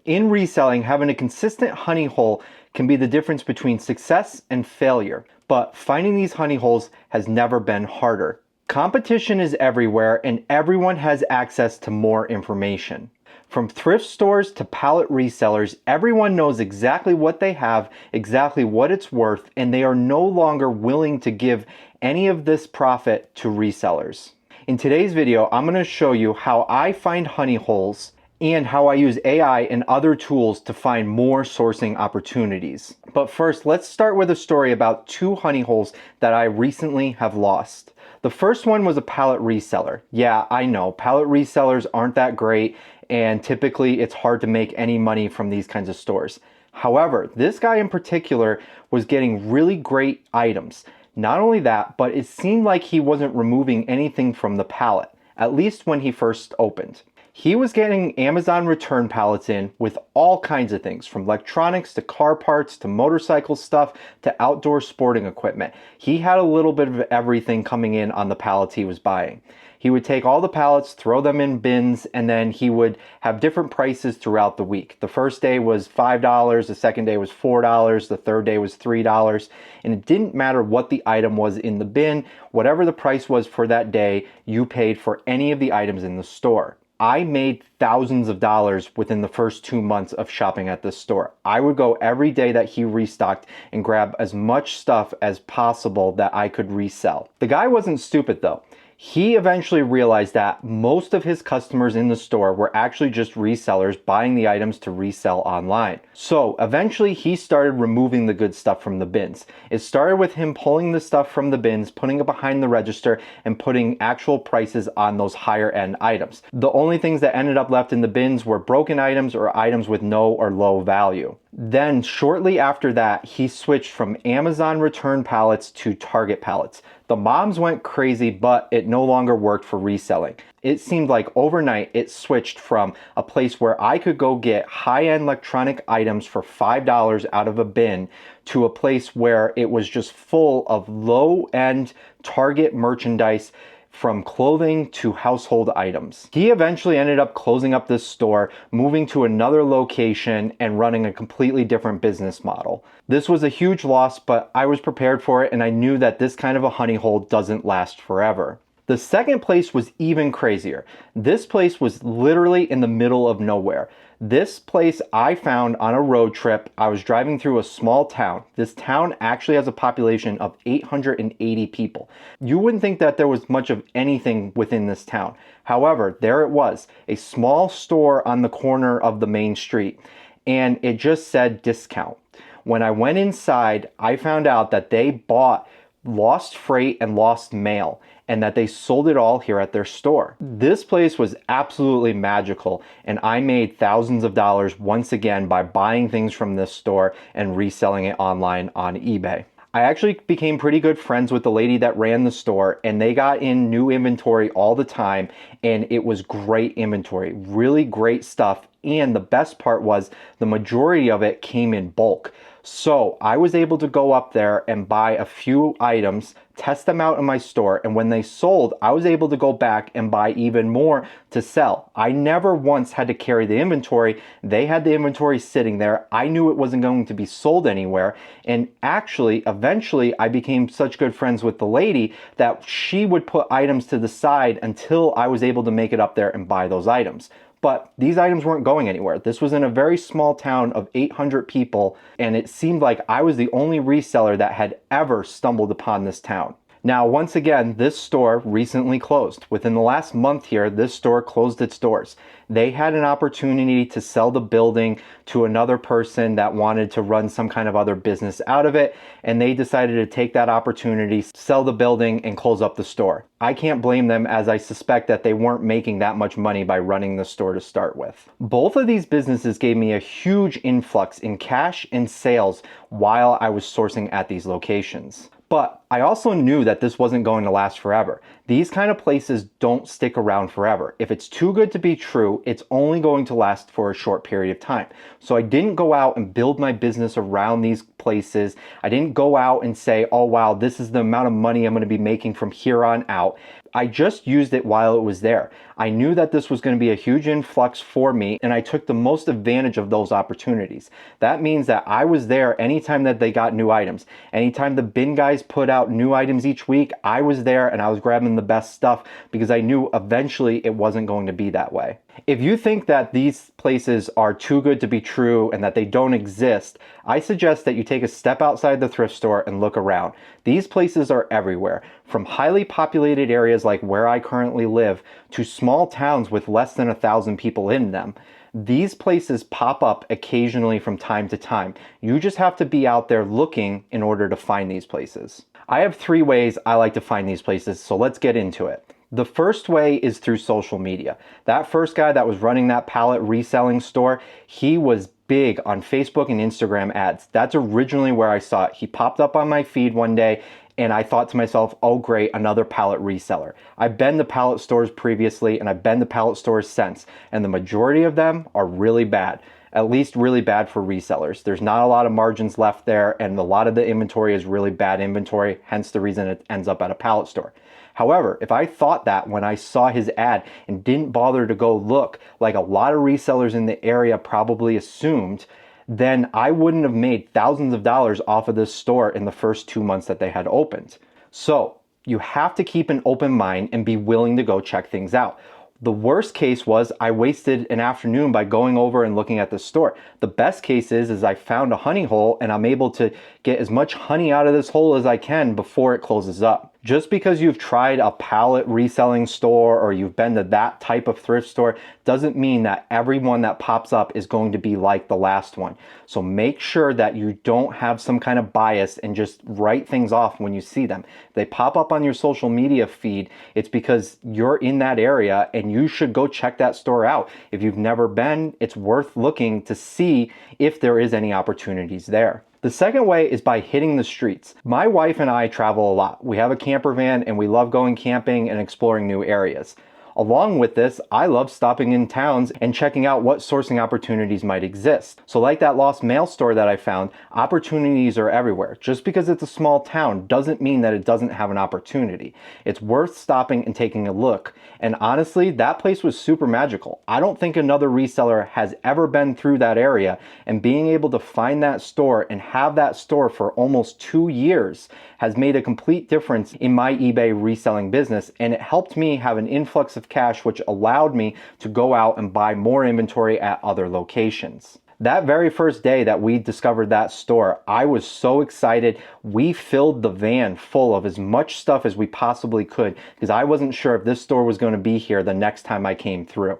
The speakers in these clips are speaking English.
In reselling, having a consistent honey hole can be the difference between success and failure, but finding these honey holes has never been harder. Competition is everywhere and everyone has access to more information. From thrift stores to pallet resellers, everyone knows exactly what they have, exactly what it's worth, and they are no longer willing to give any of this profit to resellers. In today's video, I'm going to show you how I find honey holes and how I use AI and other tools to find more sourcing opportunities. But first, let's start with a story about 2 honey holes that I recently have lost. The first one was a pallet reseller. Yeah, I know, pallet resellers aren't that great, and typically it's hard to make any money from these kinds of stores. However, this guy in particular was getting really great items. Not only that, but it seemed like he wasn't removing anything from the pallet, at least when he first opened. He was getting Amazon return pallets in with all kinds of things, from electronics to car parts to motorcycle stuff to outdoor sporting equipment. He had a little bit of everything coming in on the pallets he was buying. He would take all the pallets, throw them in bins, and then he would have different prices throughout the week. The first day was $5, the second day was $4, the third day was $3, and it didn't matter what the item was in the bin. Whatever the price was for that day, you paid for any of the items in the store. I made thousands of dollars within the first 2 months of shopping at this store. I would go every day that he restocked and grab as much stuff as possible that I could resell. The guy wasn't stupid though. He eventually realized that most of his customers in the store were actually just resellers buying the items to resell online. So eventually he started removing the good stuff from the bins. It started with him pulling the stuff from the bins, putting it behind the register, and putting actual prices on those higher end items. The only things that ended up left in the bins were broken items or items with no or low value. Then shortly after that, he switched from Amazon return pallets to Target pallets. The moms went crazy, but it no longer worked for reselling. It seemed like overnight it switched from a place where I could go get high-end electronic items for $5 out of a bin to a place where it was just full of low-end Target merchandise, from clothing to household items. He eventually ended up closing up this store, moving to another location, and running a completely different business model. This was a huge loss, but I was prepared for it, and I knew that this kind of a honey hole doesn't last forever. The second place was even crazier. This place was literally in the middle of nowhere. This place I found on a road trip. I was driving through a small town. This town actually has a population of 880 people. You wouldn't think that there was much of anything within this town. However, there it was, a small store on the corner of the main street, and it just said discount. When I went inside, I found out that they bought lost freight and lost mail, and that they sold it all here at their store. This place was absolutely magical, and I made thousands of dollars once again by buying things from this store and reselling it online on eBay. I actually became pretty good friends with the lady that ran the store, and they got in new inventory all the time, and it was great inventory, really great stuff. And the best part was the majority of it came in bulk. So I was able to go up there and buy a few items, test them out in my store, and when they sold, I was able to go back and buy even more to sell. I never once had to carry the inventory. They had the inventory sitting there. I knew it wasn't going to be sold anywhere. And actually, eventually, I became such good friends with the lady that she would put items to the side until I was able to make it up there and buy those items. But these items weren't going anywhere. This was in a very small town of 800 people, and it seemed like I was the only reseller that had ever stumbled upon this town. Now, once again, this store recently closed. Within the last month here, this store closed its doors. They had an opportunity to sell the building to another person that wanted to run some kind of other business out of it, and they decided to take that opportunity, sell the building, and close up the store. I can't blame them, as I suspect that they weren't making that much money by running the store to start with. Both of these businesses gave me a huge influx in cash and sales while I was sourcing at these locations. But I also knew that this wasn't going to last forever. These kind of places don't stick around forever. If it's too good to be true, it's only going to last for a short period of time. So I didn't go out and build my business around these places. I didn't go out and say, oh wow, this is the amount of money I'm going to be making from here on out. I just used it while it was there. I knew that this was going to be a huge influx for me, and I took the most advantage of those opportunities. That means that I was there anytime that they got new items. Anytime the bin guys put out new items each week, I was there and I was grabbing the best stuff because I knew eventually it wasn't going to be that way. If you think that these places are too good to be true and that they don't exist, I suggest that you take a step outside the thrift store and look around. These places are everywhere, from highly populated areas like where I currently live to small towns with less than 1,000 people in them. These places pop up occasionally from time to time. You just have to be out there looking in order to find these places. I have 3 ways I like to find these places, so let's get into it. The first way is through social media. That first guy that was running that pallet reselling store, he was big on Facebook and Instagram ads. That's originally where I saw it. He popped up on my feed one day and I thought to myself, oh great, another pallet reseller. I've been to pallet stores previously and I've been to pallet stores since, and the majority of them are really bad. At least really bad for resellers. There's not a lot of margins left there, and a lot of the inventory is really bad inventory, hence the reason it ends up at a pallet store. However, if I thought that when I saw his ad and didn't bother to go look, like a lot of resellers in the area probably assumed, then I wouldn't have made thousands of dollars off of this store in the first 2 months that they had opened. So you have to keep an open mind and be willing to go check things out. The worst case was I wasted an afternoon by going over and looking at the store. The best case is I found a honey hole and I'm able to get as much honey out of this hole as I can before it closes up. Just because you've tried a pallet reselling store or you've been to that type of thrift store doesn't mean that everyone that pops up is going to be like the last one. So make sure that you don't have some kind of bias and just write things off when you see them. If they pop up on your social media feed, it's because you're in that area and you should go check that store out. If you've never been, it's worth looking to see if there is any opportunities there. The second way is by hitting the streets. My wife and I travel a lot. We have a camper van and we love going camping and exploring new areas. Along with this, I love stopping in towns and checking out what sourcing opportunities might exist. So like that lost mail store that I found, opportunities are everywhere. Just because it's a small town doesn't mean that it doesn't have an opportunity. It's worth stopping and taking a look. And honestly, that place was super magical. I don't think another reseller has ever been through that area, and being able to find that store and have that store for almost 2 years has made a complete difference in my eBay reselling business, and it helped me have an influx of cash, which allowed me to go out and buy more inventory at other locations. That very first day that we discovered that store, I was so excited. We filled the van full of as much stuff as we possibly could because I wasn't sure if this store was going to be here the next time I came through.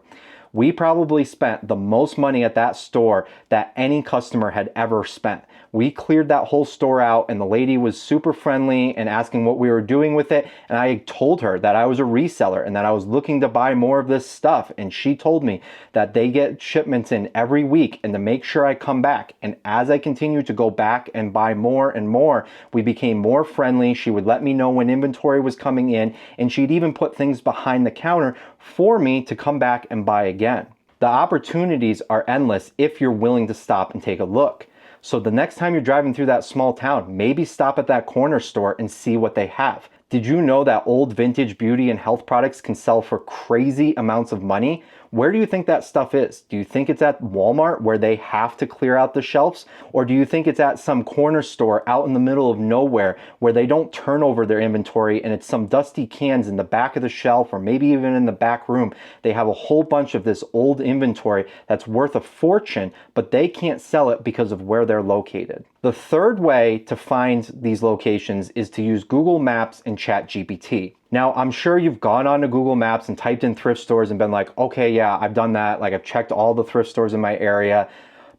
We probably spent the most money at that store that any customer had ever spent. We cleared that whole store out and the lady was super friendly and asking what we were doing with it. And I told her that I was a reseller and that I was looking to buy more of this stuff. And she told me that they get shipments in every week and to make sure I come back. And as I continued to go back and buy more and more, we became more friendly. She would let me know when inventory was coming in, and she'd even put things behind the counter for me to come back and buy again. The opportunities are endless if you're willing to stop and take a look. So the next time you're driving through that small town, maybe stop at that corner store and see what they have. Did you know that old vintage beauty and health products can sell for crazy amounts of money? Where do you think that stuff is? Do you think it's at Walmart where they have to clear out the shelves? Or do you think it's at some corner store out in the middle of nowhere where they don't turn over their inventory and it's some dusty cans in the back of the shelf or maybe even in the back room? They have a whole bunch of this old inventory that's worth a fortune, but they can't sell it because of where they're located. The third way to find these locations is to use Google Maps and ChatGPT. Now, I'm sure you've gone onto Google Maps and typed in thrift stores and been like, okay, yeah, I've done that. Like I've checked all the thrift stores in my area.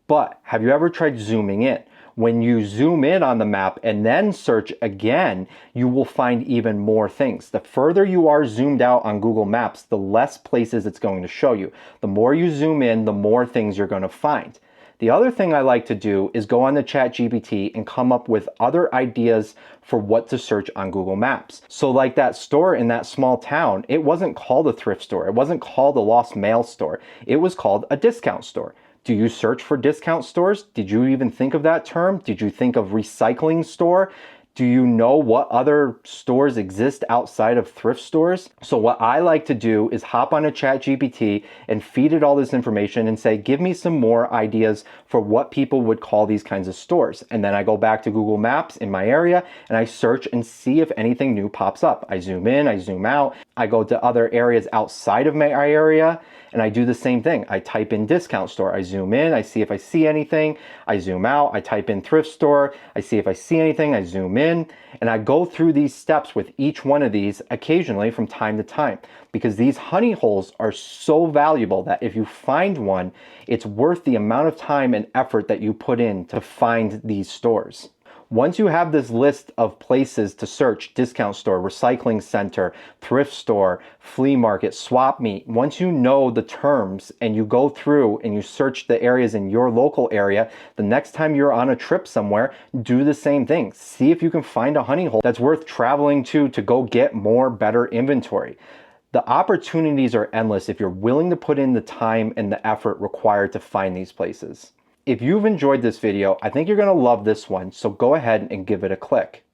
But have you ever tried zooming in? When you zoom in on the map and then search again, you will find even more things. The further you are zoomed out on Google Maps, the less places it's going to show you. The more you zoom in, the more things you're going to find. The other thing I like to do is go on the ChatGPT and come up with other ideas for what to search on Google Maps. So like that store in that small town, it wasn't called a thrift store. It wasn't called a lost mail store. It was called a discount store. Do you search for discount stores? Did you even think of that term? Did you think of recycling store? Do you know what other stores exist outside of thrift stores? So what I like to do is hop on a ChatGPT and feed it all this information and say, give me some more ideas for what people would call these kinds of stores. And then I go back to Google Maps in my area and I search and see if anything new pops up. I zoom in, I zoom out, I go to other areas outside of my area and I do the same thing. I type in discount store, I zoom in, I see if I see anything, I zoom out, I type in thrift store, I see if I see anything, I zoom in, and I go through these steps with each one of these occasionally from time to time, because these honey holes are so valuable that if you find one, it's worth the amount of time and effort that you put in to find these stores. Once you have this list of places to search, discount store, recycling center, thrift store, flea market, swap meet, once you know the terms and you go through and you search the areas in your local area, the next time you're on a trip somewhere, do the same thing. See if you can find a honey hole that's worth traveling to go get more better inventory. The opportunities are endless if you're willing to put in the time and the effort required to find these places. If you've enjoyed this video, I think you're going to love this one, so go ahead and give it a click.